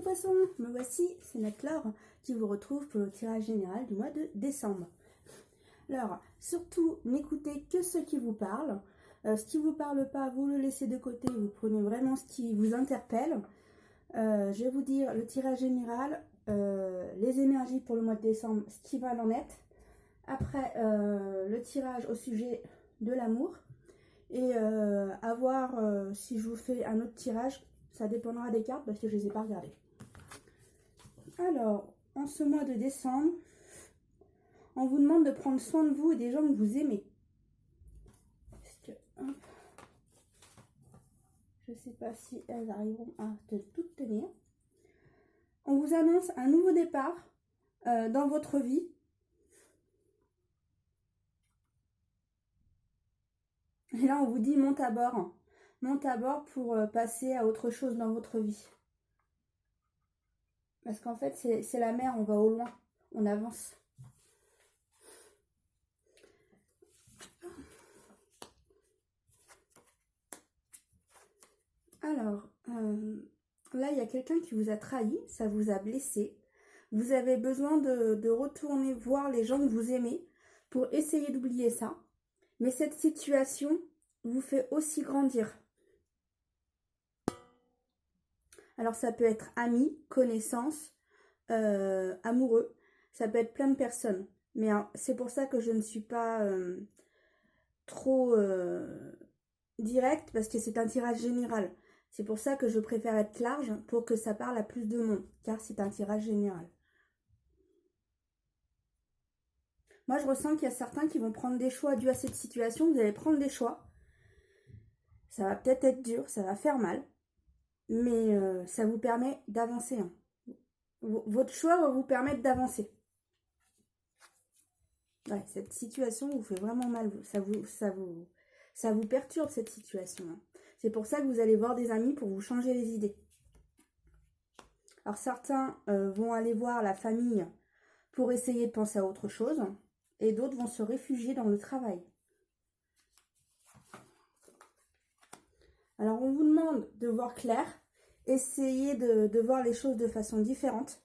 poissons, me voici, c'est Laure qui vous retrouve pour le tirage général du mois de décembre. Alors, surtout, n'écoutez que ce qui vous parle. Ce qui ne vous parle pas, vous le laissez de côté, vous prenez vraiment ce qui vous interpelle. Je vais vous dire le tirage général, les énergies pour le mois de décembre, ce qui va en être. Après, le tirage au sujet de l'amour. Et à voir si je vous fais un autre tirage, ça dépendra des cartes parce que je ne les ai pas regardées. Alors, en ce mois de décembre, on vous demande de prendre soin de vous et des gens que vous aimez. Parce que, hop, je ne sais pas si elles arriveront à toutes tenir. On vous annonce un nouveau départ dans votre vie. Et là, on vous dit monte à bord. Monte à bord pour passer à autre chose dans votre vie. Parce qu'en fait, c'est la mer, on va au loin, on avance. Alors, là, il y a quelqu'un qui vous a trahi, ça vous a blessé. Vous avez besoin de retourner voir les gens que vous aimez pour essayer d'oublier ça. Mais cette situation vous fait aussi grandir. Alors, ça peut être amis, connaissances, amoureux. Ça peut être plein de personnes. Mais c'est pour ça que je ne suis pas trop directe, parce que c'est un tirage général. C'est pour ça que je préfère être large pour que ça parle à plus de monde, car c'est un tirage général. Moi, je ressens qu'il y a certains qui vont prendre des choix dû à cette situation. Vous allez prendre des choix. Ça va peut-être être dur, ça va faire mal, mais ça vous permet d'avancer. Hein. Votre choix va vous permettre d'avancer. Ouais, cette situation vous fait vraiment mal. Ça vous perturbe, cette situation. Hein. C'est pour ça que vous allez voir des amis pour vous changer les idées. Alors certains vont aller voir la famille pour essayer de penser à autre chose. Et d'autres vont se réfugier dans le travail. Alors on vous demande de voir clair. Essayez de voir les choses de façon différente.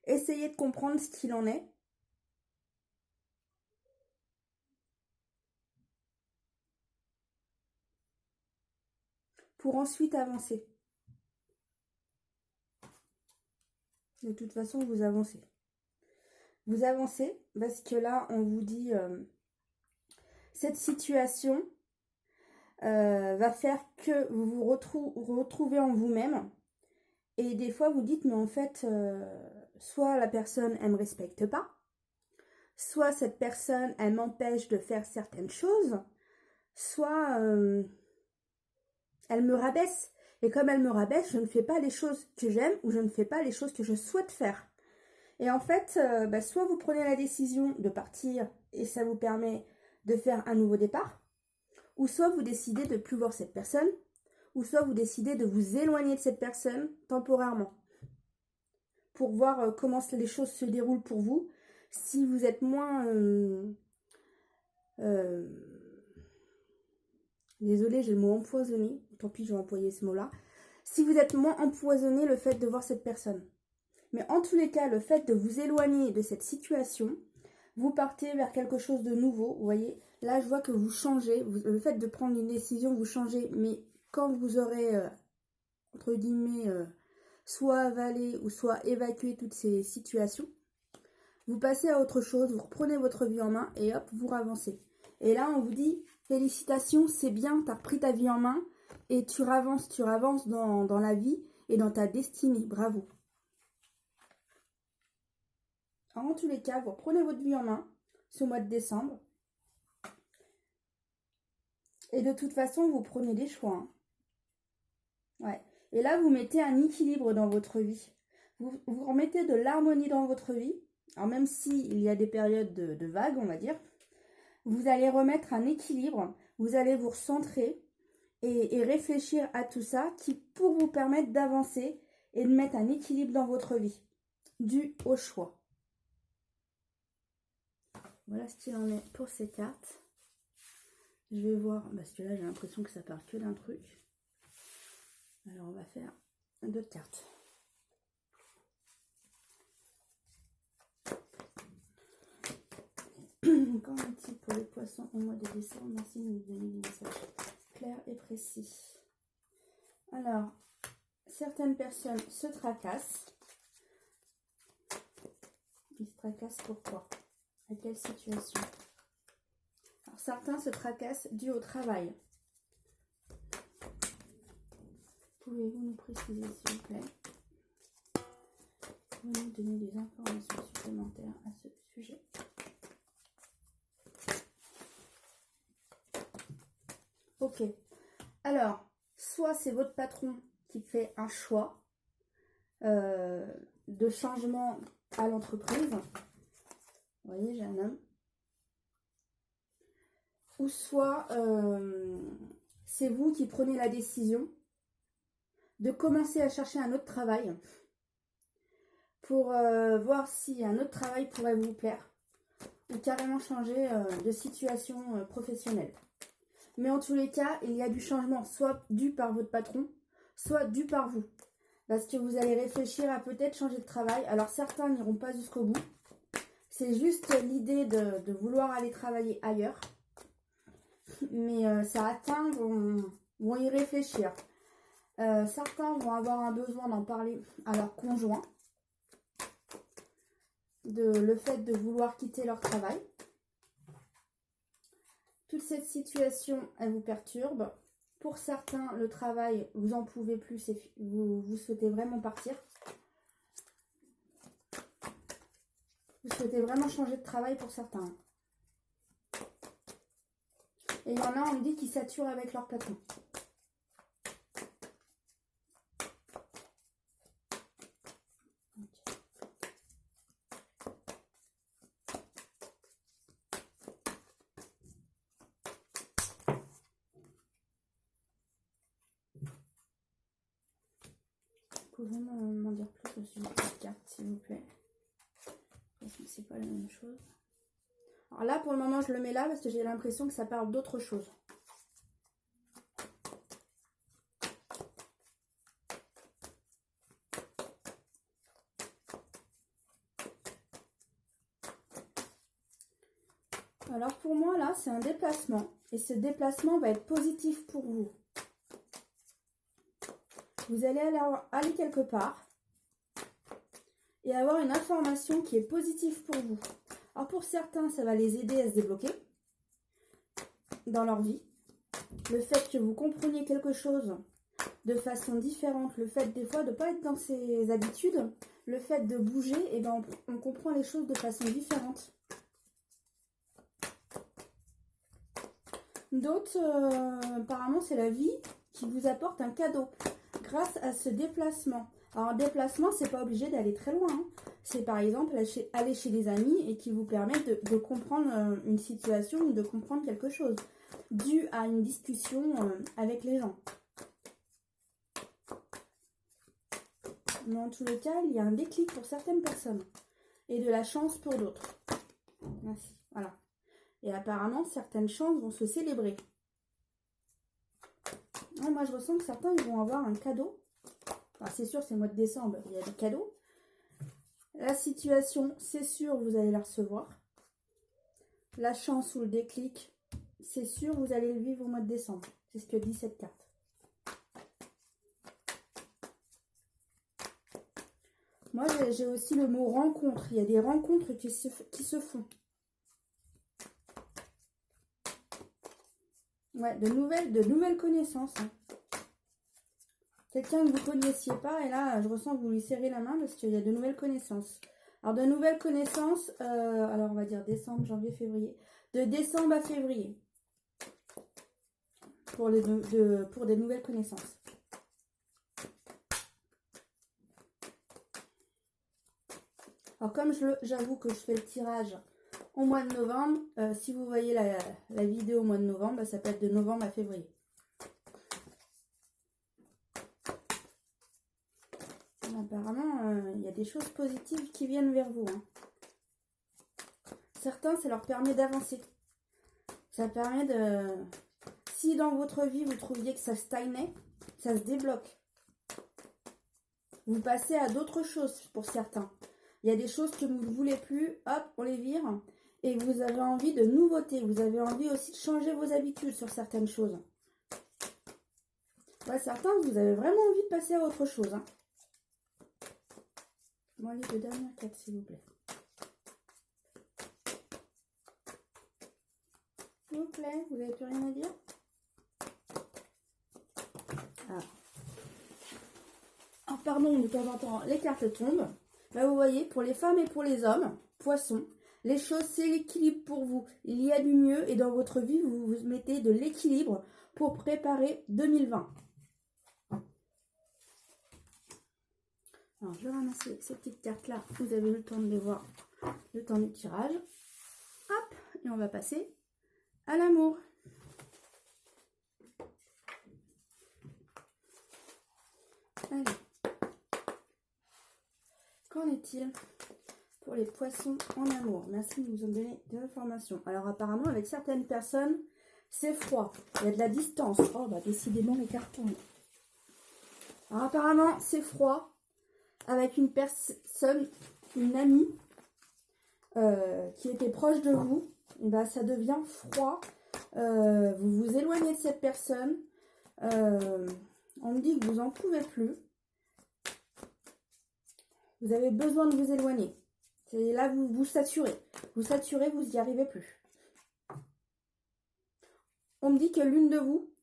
Essayez de comprendre ce qu'il en est. Pour ensuite avancer. De toute façon, vous avancez. Vous avancez parce que là, on vous dit cette situation va faire que vous vous retrouvez en vous-même. Et des fois, vous dites, mais en fait, soit la personne, elle ne me respecte pas, soit cette personne, elle m'empêche de faire certaines choses, soit elle me rabaisse. Et comme elle me rabaisse, je ne fais pas les choses que j'aime ou je ne fais pas les choses que je souhaite faire. Et en fait, soit vous prenez la décision de partir et ça vous permet de faire un nouveau départ, ou soit vous décidez de ne plus voir cette personne, ou soit vous décidez de vous éloigner de cette personne temporairement pour voir comment les choses se déroulent pour vous. Si vous êtes moins... désolée, j'ai le mot empoisonné, tant pis, je vais employer ce mot-là. Si vous êtes moins empoisonné le fait de voir cette personne. Mais en tous les cas, le fait de vous éloigner de cette situation, vous partez vers quelque chose de nouveau. Vous voyez, là, je vois que vous changez. Le fait de prendre une décision, vous changez. Mais quand vous aurez, entre guillemets, soit avalé ou soit évacué toutes ces situations, vous passez à autre chose, vous reprenez votre vie en main et hop, vous avancez. Et là, on vous dit, félicitations, c'est bien, tu as repris ta vie en main et tu avances dans la vie et dans ta destinée. Bravo. Alors, en tous les cas, vous reprenez votre vie en main ce mois de décembre. Et de toute façon, vous prenez des choix. Hein. Ouais. Et là, vous mettez un équilibre dans votre vie. Vous remettez de l'harmonie dans votre vie. Alors même s'il y a des périodes de vagues, on va dire, vous allez remettre un équilibre. Vous allez vous recentrer et réfléchir à tout ça pour vous permettre d'avancer et de mettre un équilibre dans votre vie, dû au choix. Voilà ce qu'il en est pour ces cartes. Je vais voir, parce que là j'ai l'impression que ça part que d'un truc. Alors on va faire d'autres cartes. Qu'en est-il pour les poissons au mois de décembre? Merci de nous donner des messages clairs et précis. Alors, certaines personnes se tracassent. Ils se tracassent pourquoi? À quelle situation? Alors, certains se tracassent dû au travail. Pouvez-vous nous préciser, s'il vous plaît? Pouvez-vous nous donner des informations supplémentaires à ce sujet? Ok. Alors, soit c'est votre patron qui fait un choix de changement à l'entreprise. Vous voyez, j'ai un homme. Ou soit c'est vous qui prenez la décision de commencer à chercher un autre travail pour voir si un autre travail pourrait vous plaire ou carrément changer de situation professionnelle. Mais en tous les cas, il y a du changement, soit dû par votre patron, soit dû par vous. Parce que vous allez réfléchir à peut-être changer de travail. Alors certains n'iront pas jusqu'au bout. C'est juste l'idée de vouloir aller travailler ailleurs. Mais certains vont y réfléchir. Certains vont avoir un besoin d'en parler à leur conjoint. Le fait de vouloir quitter leur travail. Toute cette situation, elle vous perturbe. Pour certains, le travail, vous en pouvez plus et vous souhaitez vraiment partir. Vous souhaitez vraiment changer de travail pour certains. Et il y en a, on me dit, qui saturent avec leur patron. Pouvez-vous m'en dire plus au sujet de cette carte, s'il vous plaît? Parce que c'est pas la même chose. Alors là, pour le moment, je le mets là parce que j'ai l'impression que ça parle d'autre chose. Alors pour moi, là, c'est un déplacement. Et ce déplacement va être positif pour vous. Vous allez aller quelque part et avoir une information qui est positive pour vous. Alors pour certains, ça va les aider à se débloquer dans leur vie. Le fait que vous compreniez quelque chose de façon différente, le fait des fois de ne pas être dans ses habitudes, le fait de bouger, et ben on comprend les choses de façon différente. D'autres, apparemment, c'est la vie qui vous apporte un cadeau grâce à ce déplacement. Alors, un déplacement, c'est pas obligé d'aller très loin. Hein. C'est par exemple aller chez des amis et qui vous permet de comprendre une situation ou de comprendre quelque chose dû à une discussion avec les gens. Mais en tous les cas, il y a un déclic pour certaines personnes et de la chance pour d'autres. Merci. Voilà. Et apparemment, certaines chances vont se célébrer. Non, moi, je ressens que certains ils vont avoir un cadeau. Enfin, c'est sûr, c'est le mois de décembre, il y a des cadeaux. La situation, c'est sûr, vous allez la recevoir. La chance ou le déclic, c'est sûr, vous allez le vivre au mois de décembre. C'est ce que dit cette carte. Moi, j'ai aussi le mot rencontre. Il y a des rencontres qui se font. Ouais, de nouvelles connaissances. Hein. Quelqu'un que vous ne connaissiez pas, et là, je ressens que vous lui serrez la main parce qu'il y a de nouvelles connaissances. Alors, de nouvelles connaissances, alors on va dire décembre, janvier, février. De décembre à février. Pour des nouvelles connaissances. Alors, comme j'avoue que je fais le tirage au mois de novembre, si vous voyez la vidéo au mois de novembre, ça peut être de novembre à février. Apparemment, il y a des choses positives qui viennent vers vous. Hein. Certains, ça leur permet d'avancer. Ça permet de... Si dans votre vie, vous trouviez que ça stagnait, ça se débloque. Vous passez à d'autres choses pour certains. Il y a des choses que vous ne voulez plus, hop, on les vire. Et vous avez envie de nouveautés. Vous avez envie aussi de changer vos habitudes sur certaines choses. Ouais, certains, vous avez vraiment envie de passer à autre chose. Hein. Moi, les deux dernières cartes, s'il vous plaît. S'il vous plaît, vous n'avez plus rien à dire? Ah. Oh, pardon, de temps en temps, les cartes tombent. Là, vous voyez, pour les femmes et pour les hommes, poissons, les choses, c'est l'équilibre pour vous. Il y a du mieux et dans votre vie, vous vous mettez de l'équilibre pour préparer 2020. Alors, je vais ramasser ces petites cartes-là. Vous avez eu le temps de les voir, le temps du tirage. Hop, et on va passer à l'amour. Allez. Qu'en est-il pour les poissons en amour? Merci de nous en donner de l'information. Alors, apparemment, avec certaines personnes, c'est froid. Il y a de la distance. Oh, bah, décidément, les cartes tombent. Alors, apparemment, c'est froid. Avec une personne, une amie qui était proche de vous, et ben, ça devient froid. Vous vous éloignez de cette personne. On me dit que vous n'en pouvez plus. Vous avez besoin de vous éloigner. C'est là vous vous saturez. Vous saturez, vous n'y arrivez plus. On me dit que l'une de vous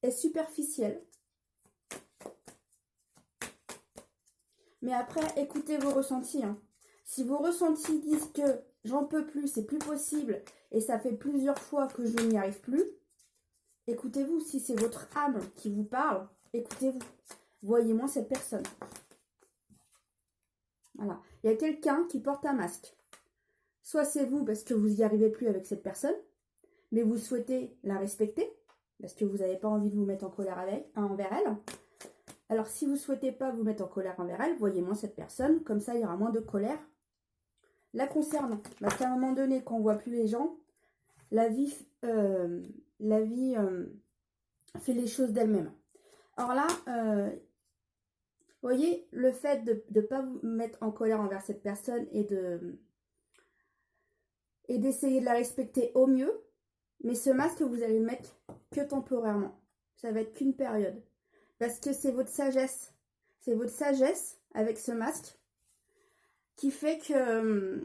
est superficielle. Mais après, écoutez vos ressentis. Hein. Si vos ressentis disent que j'en peux plus, c'est plus possible, et ça fait plusieurs fois que je n'y arrive plus, écoutez-vous. Si c'est votre âme qui vous parle, écoutez-vous. Voyez-moi cette personne. Voilà. Il y a quelqu'un qui porte un masque. Soit c'est vous parce que vous n'y arrivez plus avec cette personne, mais vous souhaitez la respecter, parce que vous n'avez pas envie de vous mettre en colère envers elle. Alors, si vous ne souhaitez pas vous mettre en colère envers elle, voyez-moi cette personne, comme ça, il y aura moins de colère la concernant. Parce qu'à un moment donné, quand on ne voit plus les gens, la vie fait les choses d'elle-même. Alors là, vous voyez, le fait de ne pas vous mettre en colère envers cette personne et d'essayer de la respecter au mieux, mais ce masque, vous allez le mettre que temporairement. Ça va être qu'une période. Parce que c'est votre sagesse. C'est votre sagesse avec ce masque qui fait que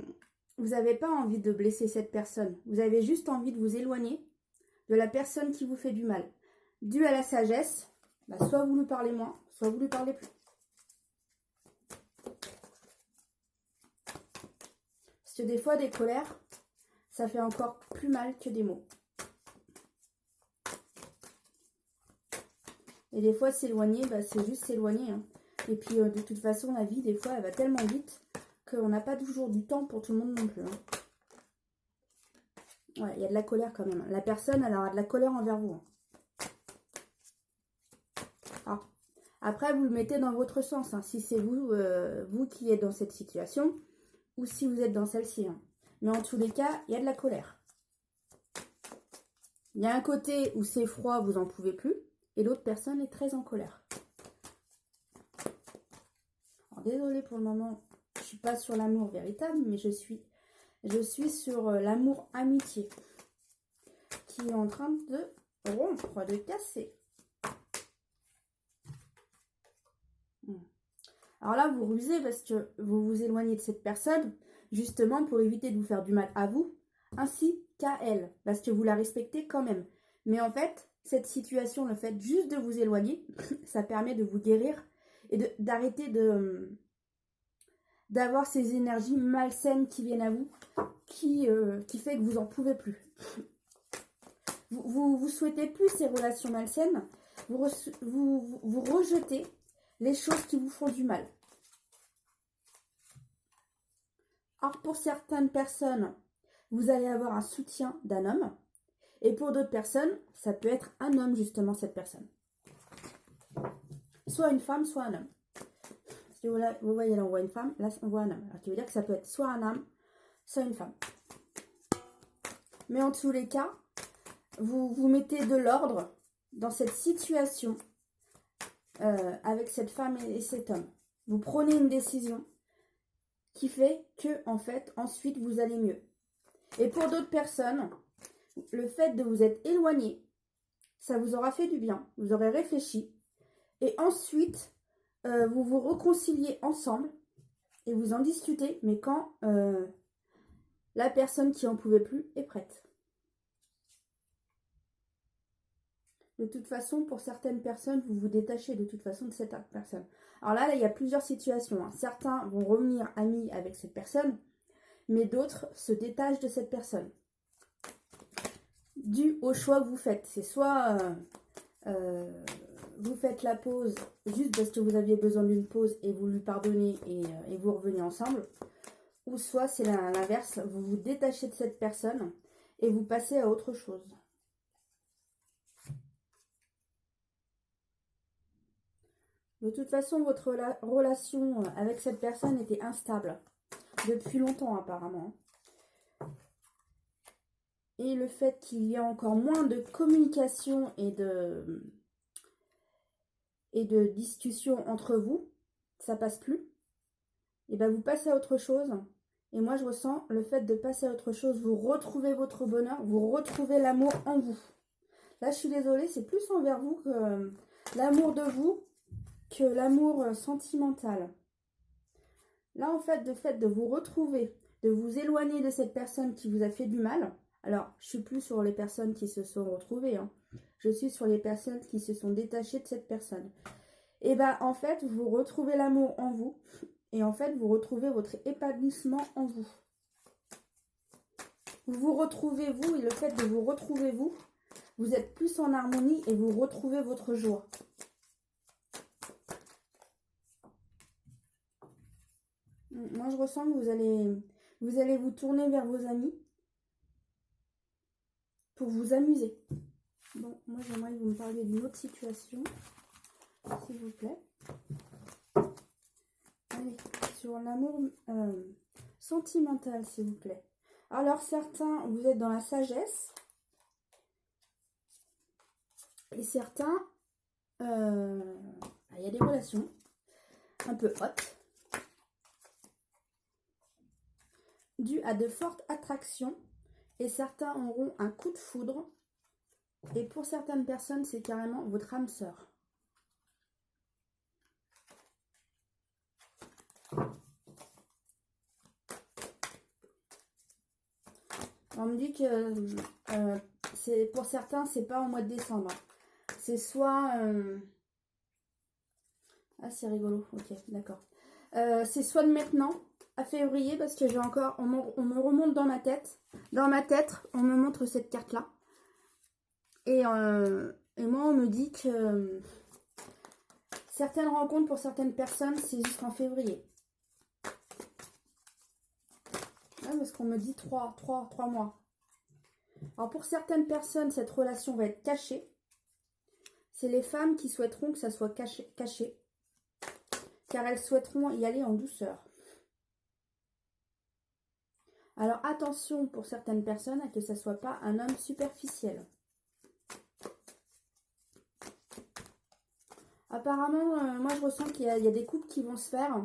vous n'avez pas envie de blesser cette personne. Vous avez juste envie de vous éloigner de la personne qui vous fait du mal. Dû à la sagesse, bah, soit vous lui parlez moins, soit vous lui parlez plus. Parce que des fois, des colères, ça fait encore plus mal que des mots. Et des fois, s'éloigner, bah, c'est juste s'éloigner. Hein. Et puis, de toute façon, la vie, des fois, elle va tellement vite qu'on n'a pas toujours du temps pour tout le monde non plus. Hein. Ouais, il y a de la colère quand même. La personne, elle aura de la colère envers vous. Hein. Alors, après, vous le mettez dans votre sens. Hein, si c'est vous, vous qui êtes dans cette situation, ou si vous êtes dans celle-ci. Hein. Mais en tous les cas, il y a de la colère. Il y a un côté où c'est froid, vous n'en pouvez plus. Et l'autre personne est très en colère. Alors, désolée pour le moment, je ne suis pas sur l'amour véritable, mais je suis sur l'amour amitié. Qui est en train de rompre, de casser. Alors là, vous rusez parce que vous vous éloignez de cette personne, justement pour éviter de vous faire du mal à vous, ainsi qu'à elle, parce que vous la respectez quand même. Mais en fait, cette situation, le fait juste de vous éloigner, ça permet de vous guérir et d'arrêter d'avoir ces énergies malsaines qui viennent à vous, qui fait que vous n'en pouvez plus. Vous souhaitez plus ces relations malsaines, vous rejetez les choses qui vous font du mal. Alors pour certaines personnes, vous allez avoir un soutien d'un homme. Et pour d'autres personnes, ça peut être un homme justement, cette personne. Soit une femme, soit un homme. Si vous voyez là, on voit une femme, là on voit un homme. Alors, qui veut dire que ça peut être soit un homme, soit une femme. Mais en tous les cas, vous mettez de l'ordre dans cette situation avec cette femme et cet homme. Vous prenez une décision qui fait que, en fait, ensuite, vous allez mieux. Et pour d'autres personnes, le fait de vous être éloigné, ça vous aura fait du bien. Vous aurez réfléchi. Et ensuite, vous vous réconciliez ensemble et vous en discutez, mais quand la personne qui en pouvait plus est prête. De toute façon, pour certaines personnes, vous vous détachez de toute façon de cette personne. Alors là, il y a plusieurs situations. Hein. Certains vont revenir amis avec cette personne, mais d'autres se détachent de cette personne. Dû au choix que vous faites. C'est soit vous faites la pause juste parce que vous aviez besoin d'une pause et vous lui pardonnez et vous revenez ensemble. Ou soit c'est l'inverse, vous vous détachez de cette personne et vous passez à autre chose. De toute façon, votre relation avec cette personne était instable. Depuis longtemps apparemment. Et le fait qu'il y ait encore moins de communication et de discussion entre vous, ça passe plus. Et bien vous passez à autre chose. Et moi je ressens le fait de passer à autre chose, vous retrouvez votre bonheur, vous retrouvez l'amour en vous. Là je suis désolée, c'est plus envers vous que l'amour de vous que l'amour sentimental. Là en fait, le fait de vous retrouver, de vous éloigner de cette personne qui vous a fait du mal. Alors je suis plus sur les personnes qui se sont retrouvées, hein. Je suis sur les personnes qui se sont détachées de cette personne. Et bien en fait, vous retrouvez l'amour en vous. Et en fait, vous retrouvez votre épanouissement en vous. Vous vous retrouvez vous, et le fait de vous retrouver vous, vous êtes plus en harmonie et vous retrouvez votre joie. Moi, je ressens que vous allez vous tourner vers vos amis pour vous amuser. Bon, moi, j'aimerais que vous me parliez d'une autre situation, s'il vous plaît. Allez, sur l'amour sentimental, s'il vous plaît. Alors, certains, vous êtes dans la sagesse. Et certains, il y a des relations un peu hautes, dues à de fortes attractions. Et certains auront un coup de foudre. Et pour certaines personnes, c'est carrément votre âme sœur. On me dit que pour certains, c'est pas au mois de décembre. C'est soit... Ah, c'est rigolo. Ok, d'accord. C'est soit de maintenant à février, parce que j'ai encore... On me remonte dans ma tête. Dans ma tête, on me montre cette carte-là. Et moi, on me dit que certaines rencontres pour certaines personnes, c'est jusqu'en février. Ouais, parce qu'on me dit 3 mois. Alors, pour certaines personnes, cette relation va être cachée. C'est les femmes qui souhaiteront que ça soit caché. Car elles souhaiteront y aller en douceur. Alors, attention pour certaines personnes à que ça ne soit pas un homme superficiel. Apparemment, moi je ressens qu'il y a des couples qui vont se faire.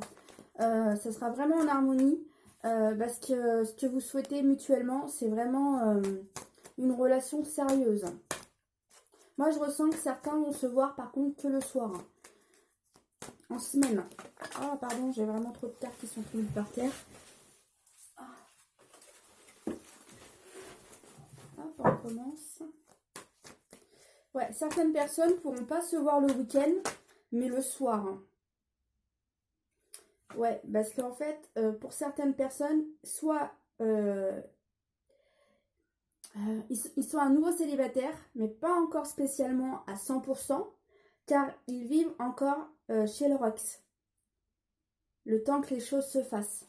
Ça sera vraiment en harmonie. Parce que ce que vous souhaitez mutuellement, c'est vraiment une relation sérieuse. Moi, je ressens que certains vont se voir par contre que le soir. En semaine. Ah, pardon, j'ai vraiment trop de cartes qui sont tombées par terre. Hop, on recommence. Ouais, certaines personnes ne pourront pas se voir le week-end, mais le soir. Ouais, parce qu'en fait, pour certaines personnes, soit ils sont un nouveau célibataire, mais pas encore spécialement à 100%, car ils vivent encore chez leur ex. Le temps que les choses se fassent.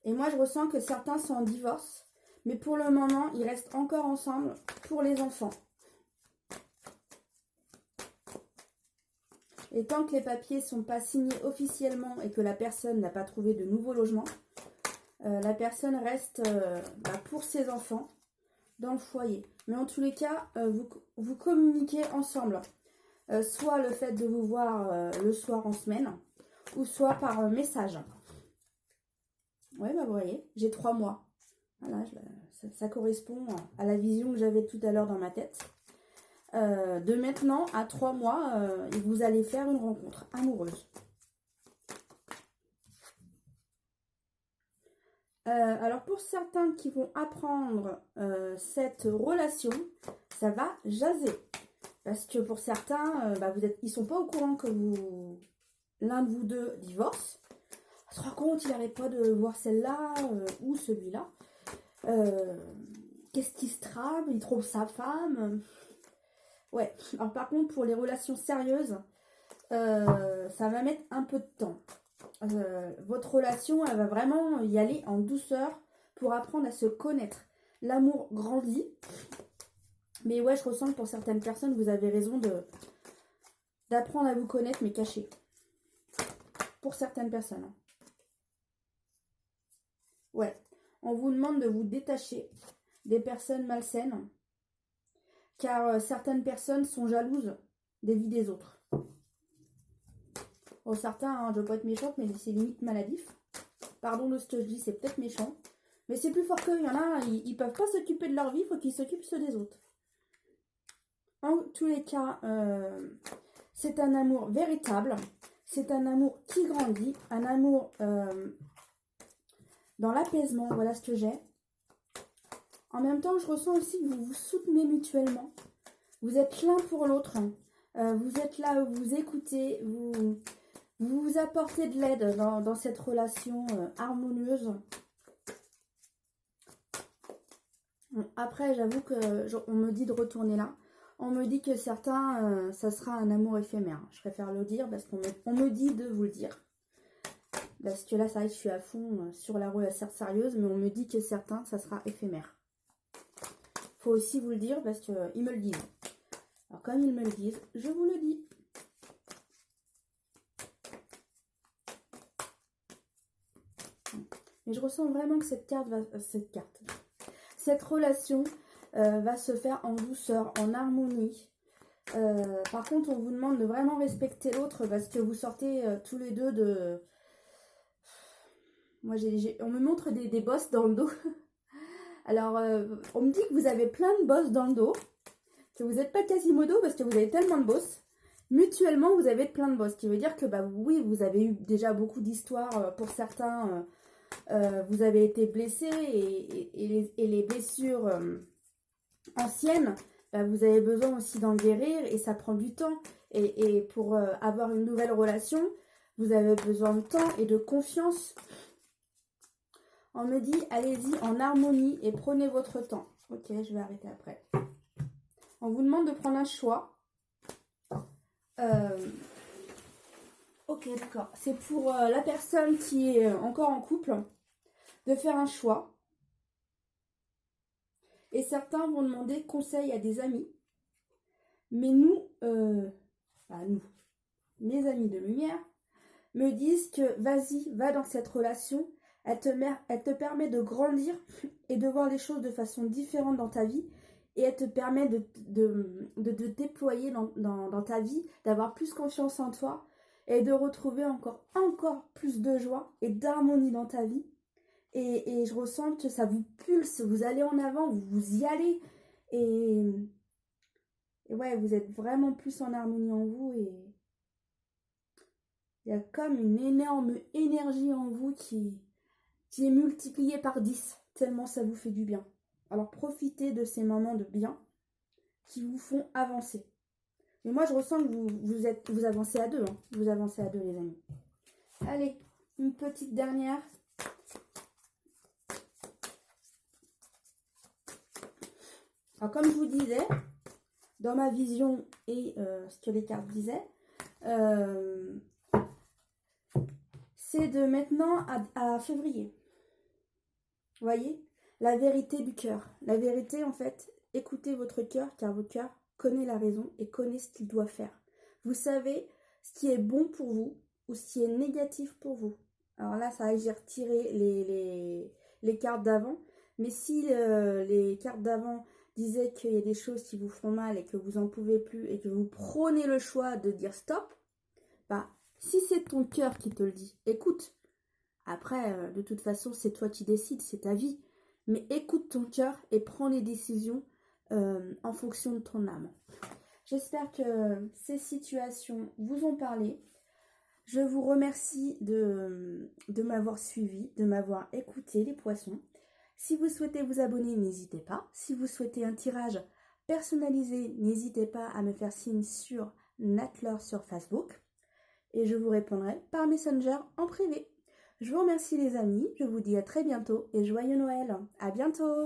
Et moi, je ressens que certains sont en divorce, mais pour le moment, ils restent encore ensemble pour les enfants. Et tant que les papiers ne sont pas signés officiellement et que la personne n'a pas trouvé de nouveau logement, la personne reste pour ses enfants dans le foyer. Mais en tous les cas, vous communiquez ensemble. Soit le fait de vous voir le soir en semaine, ou soit par message. Oui, bah vous voyez, j'ai 3 mois. Voilà, ça correspond à la vision que j'avais tout à l'heure dans ma tête. De maintenant à 3 mois, vous allez faire une rencontre amoureuse. Alors pour certains qui vont apprendre cette relation, ça va jaser. Parce que pour certains, ils sont pas au courant que l'un de vous deux divorce. On se rend compte, il n'arrête pas de voir celle-là ou celui-là. Qu'est-ce qui se trame? Il trouve sa femme. Ouais, alors par contre, pour les relations sérieuses, ça va mettre un peu de temps. Votre relation, elle va vraiment y aller en douceur pour apprendre à se connaître. L'amour grandit. Mais ouais, je ressens que pour certaines personnes, vous avez raison d'apprendre à vous connaître, mais caché. Pour certaines personnes. Ouais. On vous demande de vous détacher des personnes malsaines. Car certaines personnes sont jalouses des vies des autres. Bon, certains, hein, je ne veux pas être méchante, mais c'est limite maladif. Pardon de ce que je dis, c'est peut-être méchant. Mais c'est plus fort qu'eux. Il y en a, ils ne peuvent pas s'occuper de leur vie, il faut qu'ils s'occupent ceux des autres. En tous les cas, c'est un amour véritable. C'est un amour qui grandit. Un amour dans l'apaisement. Voilà ce que j'ai. En même temps, je ressens aussi que vous vous soutenez mutuellement. Vous êtes l'un pour l'autre. Vous êtes là, vous écoutez, vous apportez de l'aide dans cette relation harmonieuse. Après, j'avoue qu'on me dit de retourner là. On me dit que certains, ça sera un amour éphémère. Je préfère le dire parce qu'on me dit de vous le dire. Parce que là, ça y est, je suis à fond sur la relation sérieuse, mais on me dit que certains, ça sera éphémère. Faut aussi vous le dire parce qu'ils me le disent. Alors, comme ils me le disent, je vous le dis. Mais je ressens vraiment que cette relation va se faire en douceur, en harmonie. Par contre, on vous demande de vraiment respecter l'autre parce que vous sortez tous les deux de... Moi, on me montre des bosses dans le dos. Alors, on me dit que vous avez plein de bosses dans le dos. Que vous n'êtes pas Quasimodo parce que vous avez tellement de bosses. Mutuellement, vous avez plein de bosses. Ce qui veut dire que, oui, vous avez eu déjà beaucoup d'histoires. Pour certains, vous avez été blessés et les blessures anciennes, vous avez besoin aussi d'en guérir et ça prend du temps. Et pour avoir une nouvelle relation, vous avez besoin de temps et de confiance. On me dit, allez-y en harmonie et prenez votre temps. Ok, je vais arrêter après. On vous demande de prendre un choix. Ok, d'accord. C'est pour la personne qui est encore en couple de faire un choix. Et certains vont demander conseil à des amis. Mais nous, mes amis de lumière, me disent que vas-y, va dans cette relation. Elle te permet de grandir et de voir les choses de façon différente dans ta vie. Et elle te permet de te déployer dans ta vie, d'avoir plus confiance en toi et de retrouver encore plus de joie et d'harmonie dans ta vie. Et je ressens que ça vous pulse, vous allez en avant, vous y allez. Et ouais, vous êtes vraiment plus en harmonie en vous. Et il y a comme une énorme énergie en vous qui est multipliée par 10, tellement ça vous fait du bien. Alors profitez de ces moments de bien qui vous font avancer. Mais moi je ressens que vous avancez à deux. Hein. Vous avancez à deux les amis. Allez, une petite dernière. Alors comme je vous disais, dans ma vision et ce que les cartes disaient, c'est de maintenant à février. Vous voyez ? La vérité du cœur. La vérité, en fait, écoutez votre cœur, car votre cœur connaît la raison et connaît ce qu'il doit faire. Vous savez ce qui est bon pour vous ou ce qui est négatif pour vous. Alors là, ça va, j'ai retiré les cartes d'avant. Mais si les cartes d'avant disaient qu'il y a des choses qui vous font mal et que vous n'en pouvez plus et que vous prenez le choix de dire stop, si c'est ton cœur qui te le dit, écoute. Après, de toute façon, c'est toi qui décides, c'est ta vie. mais écoute ton cœur et prends les décisions en fonction de ton âme. J'espère que ces situations vous ont parlé. Je vous remercie de m'avoir suivi, de m'avoir écouté les poissons. Si vous souhaitez vous abonner, n'hésitez pas. Si vous souhaitez un tirage personnalisé, n'hésitez pas à me faire signe sur Natler sur Facebook. Et je vous répondrai par Messenger en privé. Je vous remercie les amis, je vous dis à très bientôt et joyeux Noël. À bientôt!